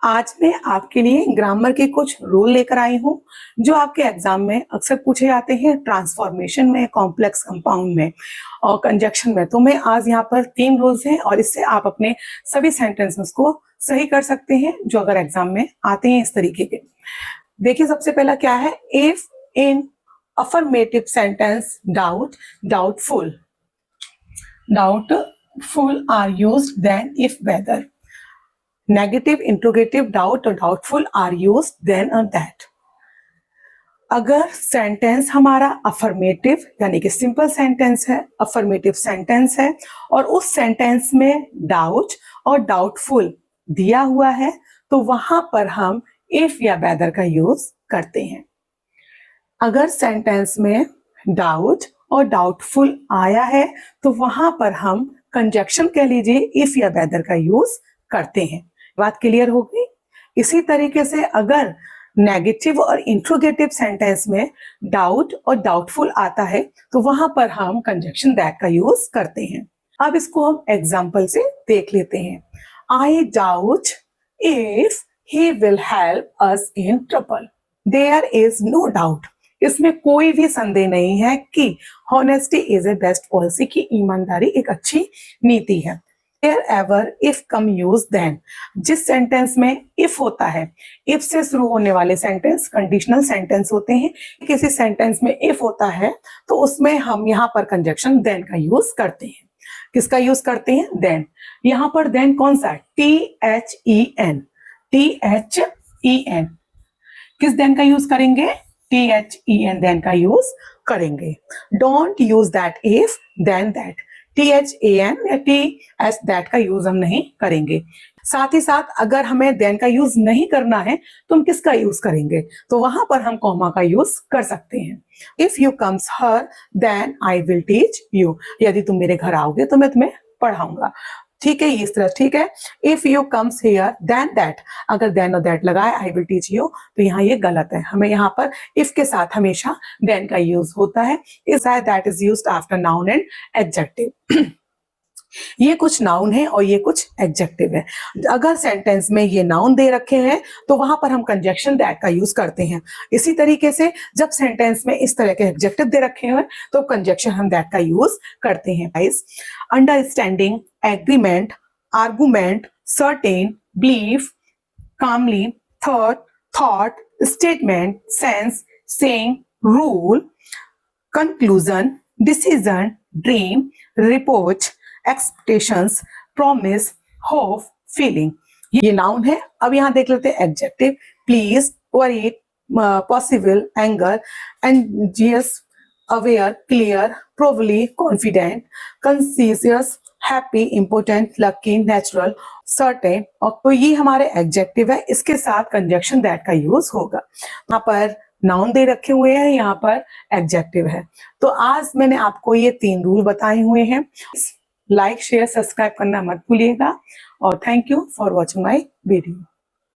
आज मैं आपके लिए ग्रामर के कुछ रूल लेकर आई हूँ जो आपके एग्जाम में अक्सर पूछे जाते हैं ट्रांसफॉर्मेशन में, कॉम्प्लेक्स कंपाउंड में और कंजक्शन में। तो मैं आज यहाँ पर 3 रूल्स हैं और इससे आप अपने सभी सेंटेंसेस को सही कर सकते हैं जो अगर एग्जाम में आते हैं इस तरीके के। देखिए सबसे पहला क्या है, if in affirmative sentence doubtful are used then if whether, negative, interrogative, doubt और डाउटफुल आर यूज्ड देन और दैट। अगर सेंटेंस हमारा अफर्मेटिव यानी कि सिंपल सेंटेंस है, अफर्मेटिव सेंटेंस है और उस सेंटेंस में डाउट और डाउटफुल दिया हुआ है तो वहां पर हम इफ या वेदर का यूज करते हैं। अगर सेंटेंस में डाउट और डाउटफुल आया है तो वहां पर हम कंजक्शन कह लीजिए इफ या वेदर का यूज करते हैं। बात क्लियर हो गई। इसी तरीके से अगर नेगेटिव और इंट्रोगेटिव सेंटेंस में डाउट और डाउटफुल आता है तो वहां पर हम कंजक्शन दैट का यूज करते हैं। अब इसको हम एग्जांपल से देख लेते हैं। I doubt if he will help us in trouble. There is no doubt, इसमें कोई भी संदेह नहीं है कि honesty is a best policy, की ईमानदारी एक अच्छी नीति है। Wherever if come use then, जिस सेंटेंस में if होता है, if से शुरू होने वाले सेंटेंस कंडीशनल सेंटेंस होते हैं। किसी सेंटेंस में if होता है तो उसमें हम यहाँ पर कंजक्शन then का यूज करते हैं। किसका यूज करते हैं? then। यहाँ पर then कौन सा है? THEN, THEN। किस then का यूज करेंगे? THEN then का यूज करेंगे। Don't use that if then that, THAN या TH दैट का यूज हम नहीं करेंगे। साथ ही साथ अगर हमें देन का यूज नहीं करना है तो हम किसका यूज करेंगे? तो वहां पर हम कॉमा का यूज कर सकते हैं। If you comes here then I will teach you, यदि तुम मेरे घर आओगे तो मैं तुम्हें पढ़ाऊंगा। ठीक है, इस तरह ठीक है। If you comes here then that, अगर देन और दैट लगाए आई विल टीच यू तो यहाँ ये गलत है। हमें यहाँ पर इफ के साथ हमेशा देन का यूज होता है। इस that is used after noun and adjective. ये कुछ नाउन है और ये कुछ एडजेक्टिव है। अगर सेंटेंस में ये नाउन दे रखे हैं तो वहां पर हम कंजक्शन दैट का यूज करते हैं। इसी तरीके से जब सेंटेंस में इस तरह के एडजेक्टिव दे रखे हैं तो कंजक्शन हम दैट का यूज करते हैं। Guys, understanding, agreement, argument, certain, belief, calmly, thought, statement, sense, saying, rule, conclusion, decision, dream, report, expectations, promise, hope, feeling, ये नाउन है। अब यहां देख लेते हैं adjective. Please, worried, possible, anger, anxious, aware, clear, probably, confident, conscious, happy, important, lucky, natural, certain. और तो ये हमारे एडजेक्टिव है, इसके साथ कंजक्शन दैट का यूज होगा। यहाँ पर नाउन दे रखे हुए हैं, यहाँ पर एडजेक्टिव है। तो आज मैंने आपको ये 3 रूल बताए हुए हैं। लाइक, शेयर, सब्सक्राइब करना मत भूलिएगा और thank you for watching my video.